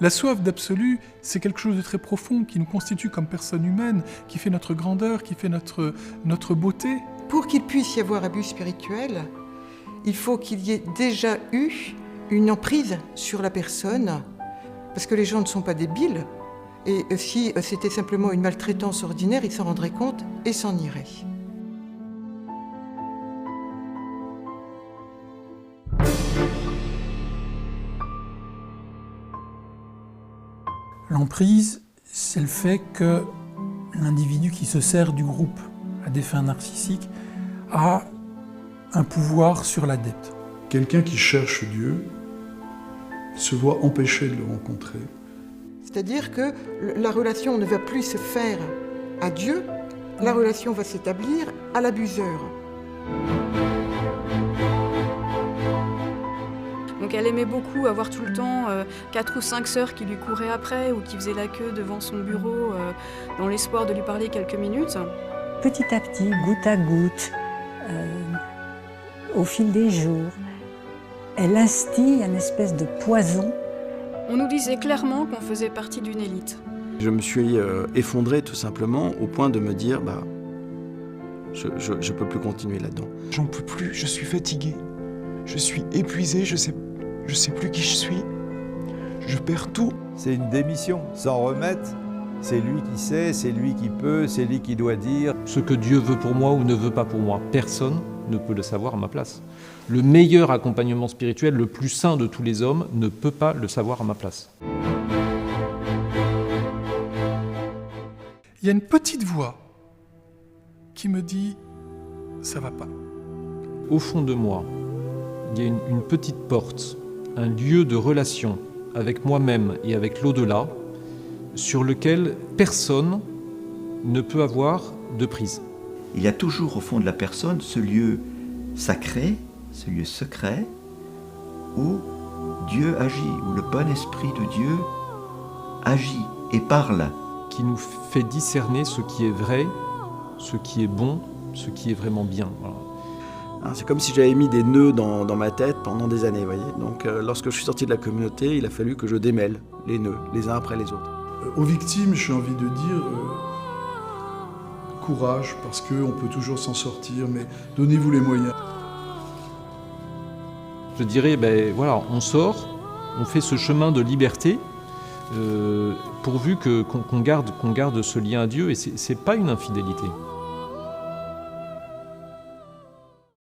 La soif d'absolu, c'est quelque chose de très profond qui nous constitue comme personne humaine, qui fait notre grandeur, qui fait notre beauté. Pour qu'il puisse y avoir abus spirituel, il faut qu'il y ait déjà eu une emprise sur la personne, parce que les gens ne sont pas débiles, et si c'était simplement une maltraitance ordinaire, ils s'en rendraient compte et s'en iraient. L'emprise, c'est le fait que l'individu qui se sert du groupe à des fins narcissiques a un pouvoir sur l'adepte. Quelqu'un qui cherche Dieu se voit empêché de le rencontrer. C'est-à-dire que la relation ne va plus se faire à Dieu, la relation va s'établir à l'abuseur. Donc elle aimait beaucoup avoir tout le temps 4 ou 5 sœurs qui lui couraient après ou qui faisaient la queue devant son bureau dans l'espoir de lui parler quelques minutes. Petit à petit, goutte à goutte, au fil des jours, elle instille une espèce de poison. On nous disait clairement qu'on faisait partie d'une élite. Je me suis effondré tout simplement au point de me dire je peux plus continuer là-dedans. J'en peux plus, je suis fatigué, je suis épuisé, je sais plus qui je suis, je perds tout. C'est une démission, s'en remettre, c'est lui qui sait, c'est lui qui peut, c'est lui qui doit dire. Ce que Dieu veut pour moi ou ne veut pas pour moi, personne ne peut le savoir à ma place. Le meilleur accompagnement spirituel, le plus saint de tous les hommes, ne peut pas le savoir à ma place. Il y a une petite voix qui me dit « ça va pas ». Au fond de moi, il y a une petite porte, un lieu de relation avec moi-même et avec l'au-delà, sur lequel personne ne peut avoir de prise. Il y a toujours au fond de la personne ce lieu sacré, ce lieu secret, où Dieu agit, où le bon esprit de Dieu agit et parle. Qui nous fait discerner ce qui est vrai, ce qui est bon, ce qui est vraiment bien. Voilà. C'est comme si j'avais mis des nœuds dans ma tête pendant des années, voyez. Donc lorsque je suis sorti de la communauté, il a fallu que je démêle les nœuds, les uns après les autres. Aux victimes, j'ai envie de dire courage, parce qu'on peut toujours s'en sortir, mais donnez-vous les moyens. Je dirais, voilà, on sort, on fait ce chemin de liberté, pourvu qu'on garde ce lien à Dieu, et c'est pas une infidélité.